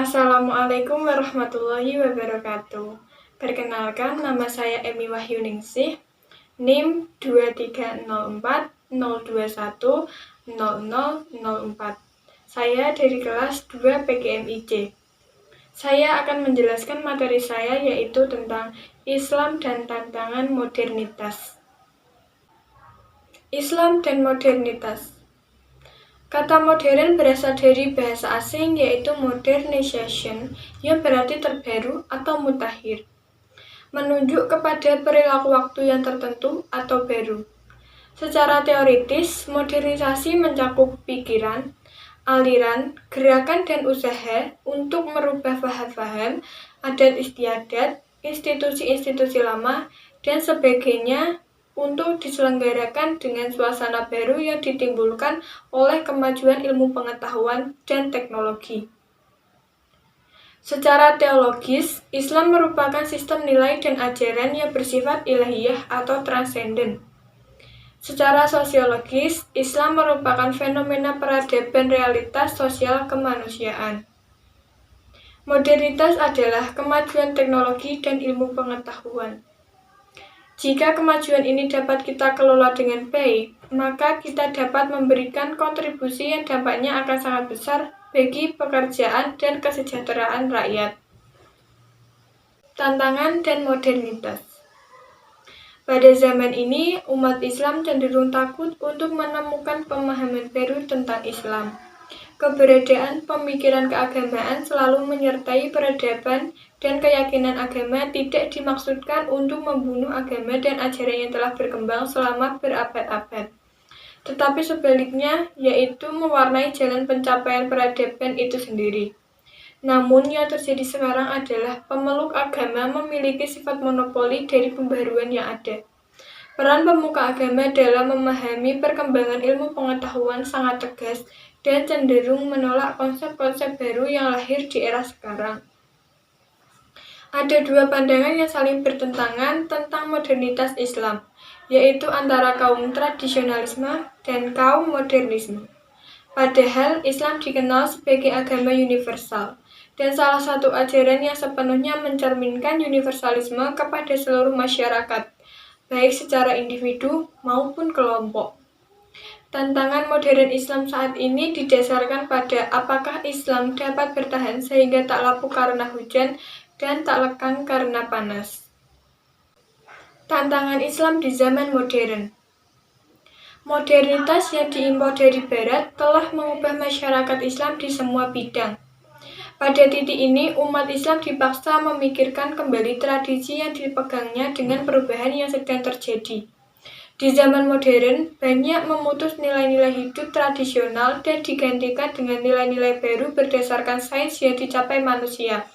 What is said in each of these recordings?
Assalamualaikum warahmatullahi wabarakatuh. Perkenalkan, nama saya Emi Wahyuningsih, NIM 23040210004. Saya dari kelas 2 PGMIC. Saya akan menjelaskan materi saya yaitu tentang Islam dan tantangan modernitas. Islam dan modernitas. Kata modern berasal dari bahasa asing yaitu modernization yang berarti terbaru atau mutakhir, menunjuk kepada perilaku waktu yang tertentu atau baru. Secara teoritis, modernisasi mencakup pikiran, aliran, gerakan dan usaha untuk merubah paham-paham, adat istiadat, institusi-institusi lama, dan sebagainya untuk diselenggarakan dengan suasana baru yang ditimbulkan oleh kemajuan ilmu pengetahuan dan teknologi. Secara teologis, Islam merupakan sistem nilai dan ajaran yang bersifat ilahiyah atau transenden. Secara sosiologis, Islam merupakan fenomena peradaban realitas sosial kemanusiaan. Modernitas adalah kemajuan teknologi dan ilmu pengetahuan. Jika kemajuan ini dapat kita kelola dengan baik, maka kita dapat memberikan kontribusi yang dampaknya akan sangat besar bagi pekerjaan dan kesejahteraan rakyat. Tantangan dan modernitas. Pada zaman ini, umat Islam cenderung takut untuk menemukan pemahaman baru tentang Islam. Keberadaan pemikiran keagamaan selalu menyertai peradaban dan keyakinan agama tidak dimaksudkan untuk membunuh agama dan ajaran yang telah berkembang selama berabad-abad. Tetapi sebaliknya, yaitu mewarnai jalan pencapaian peradaban itu sendiri. Namun yang terjadi sekarang adalah pemeluk agama memiliki sifat monopoli dari pembaruan yang ada. Peran pemuka agama dalam memahami perkembangan ilmu pengetahuan sangat tegas dan cenderung menolak konsep-konsep baru yang lahir di era sekarang. Ada dua pandangan yang saling bertentangan tentang modernitas Islam, yaitu antara kaum tradisionalisme dan kaum modernisme. Padahal Islam dikenal sebagai agama universal, dan salah satu ajaran yang sepenuhnya mencerminkan universalisme kepada seluruh masyarakat, baik secara individu maupun kelompok. Tantangan modern Islam saat ini didasarkan pada apakah Islam dapat bertahan sehingga tak lapuk karena hujan dan tak lekang karena panas. Tantangan Islam di zaman modern. Modernitas yang diimpor dari Barat telah mengubah masyarakat Islam di semua bidang. Pada titik ini, umat Islam dipaksa memikirkan kembali tradisi yang dipegangnya dengan perubahan yang sedang terjadi. Di zaman modern, banyak memutus nilai-nilai hidup tradisional dan digantikan dengan nilai-nilai baru berdasarkan sains yang dicapai manusia.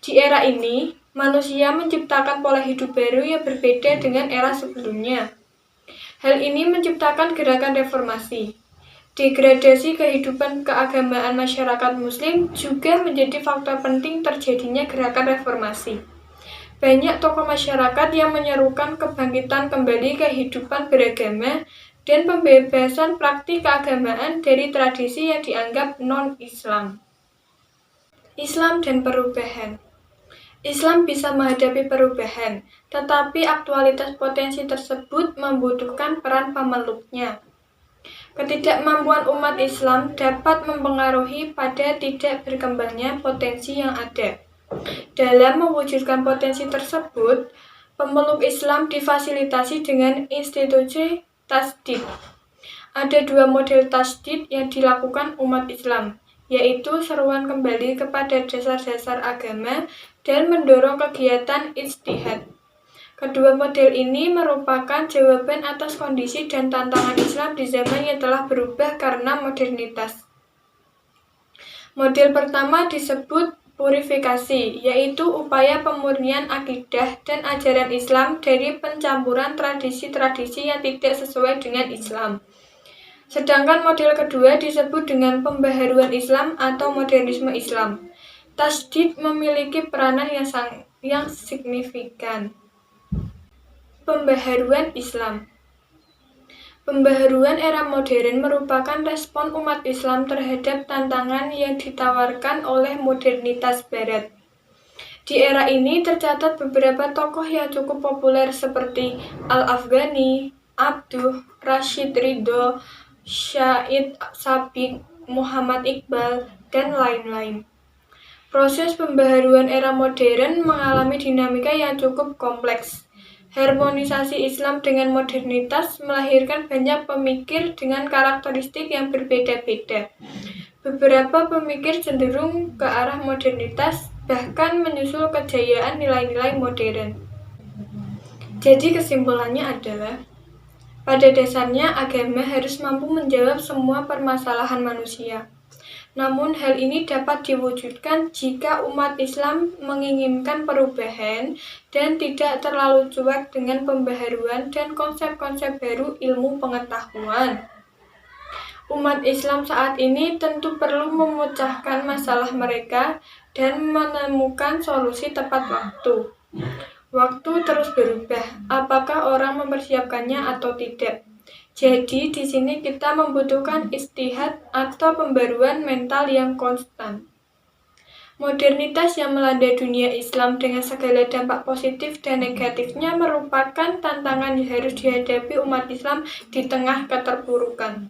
Di era ini, manusia menciptakan pola hidup baru yang berbeda dengan era sebelumnya. Hal ini menciptakan gerakan reformasi. Degradasi kehidupan keagamaan masyarakat Muslim juga menjadi faktor penting terjadinya gerakan reformasi. Banyak tokoh masyarakat yang menyerukan kebangkitan kembali kehidupan beragama dan pembebasan praktik keagamaan dari tradisi yang dianggap non-Islam. Islam dan perubahan. Islam bisa menghadapi perubahan, tetapi aktualitas potensi tersebut membutuhkan peran pemeluknya. Ketidakmampuan umat Islam dapat mempengaruhi pada tidak berkembangnya potensi yang ada. Dalam mewujudkan potensi tersebut, pemeluk Islam difasilitasi dengan institusi tasdid. Ada dua model tasdid yang dilakukan umat Islam, yaitu seruan kembali kepada dasar-dasar agama dan mendorong kegiatan ijtihad. Kedua model ini merupakan jawaban atas kondisi dan tantangan Islam di zaman yang telah berubah karena modernitas. Model pertama disebut purifikasi, yaitu upaya pemurnian akidah dan ajaran Islam dari pencampuran tradisi-tradisi yang tidak sesuai dengan Islam. Sedangkan model kedua disebut dengan pembaharuan Islam atau modernisme Islam. Tasdid memiliki peranan yang signifikan. Pembaharuan Islam. Pembaharuan era modern merupakan respon umat Islam terhadap tantangan yang ditawarkan oleh modernitas Barat. Di era ini tercatat beberapa tokoh yang cukup populer seperti Al-Afghani, Abduh, Rashid Ridho, Syahid Sabiq, Muhammad Iqbal, dan lain-lain. Proses pembaharuan era modern mengalami dinamika yang cukup kompleks. Harmonisasi Islam dengan modernitas melahirkan banyak pemikir dengan karakteristik yang berbeda-beda. Beberapa pemikir cenderung ke arah modernitas, bahkan menyusul kejayaan nilai-nilai modern. Jadi kesimpulannya adalah, pada dasarnya agama harus mampu menjawab semua permasalahan manusia. Namun hal ini dapat diwujudkan jika umat Islam menginginkan perubahan dan tidak terlalu cuek dengan pembaharuan dan konsep-konsep baru ilmu pengetahuan. Umat Islam saat ini tentu perlu memecahkan masalah mereka dan menemukan solusi tepat waktu. Waktu terus berubah, apakah orang mempersiapkannya atau tidak? Jadi di sini kita membutuhkan istihad atau pembaruan mental yang konstan. Modernitas yang melanda dunia Islam dengan segala dampak positif dan negatifnya merupakan tantangan yang harus dihadapi umat Islam di tengah keterpurukan.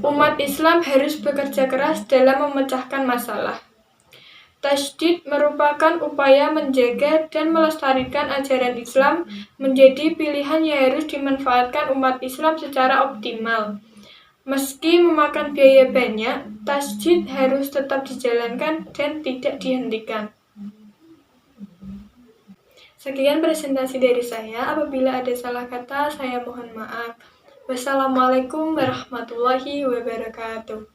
Umat Islam harus bekerja keras dalam memecahkan masalah. Tasydid merupakan upaya menjaga dan melestarikan ajaran Islam menjadi pilihan yang harus dimanfaatkan umat Islam secara optimal. Meski memakan biaya banyak, tasydid harus tetap dijalankan dan tidak dihentikan. Sekian presentasi dari saya. Apabila ada salah kata, saya mohon maaf. Wassalamualaikum warahmatullahi wabarakatuh.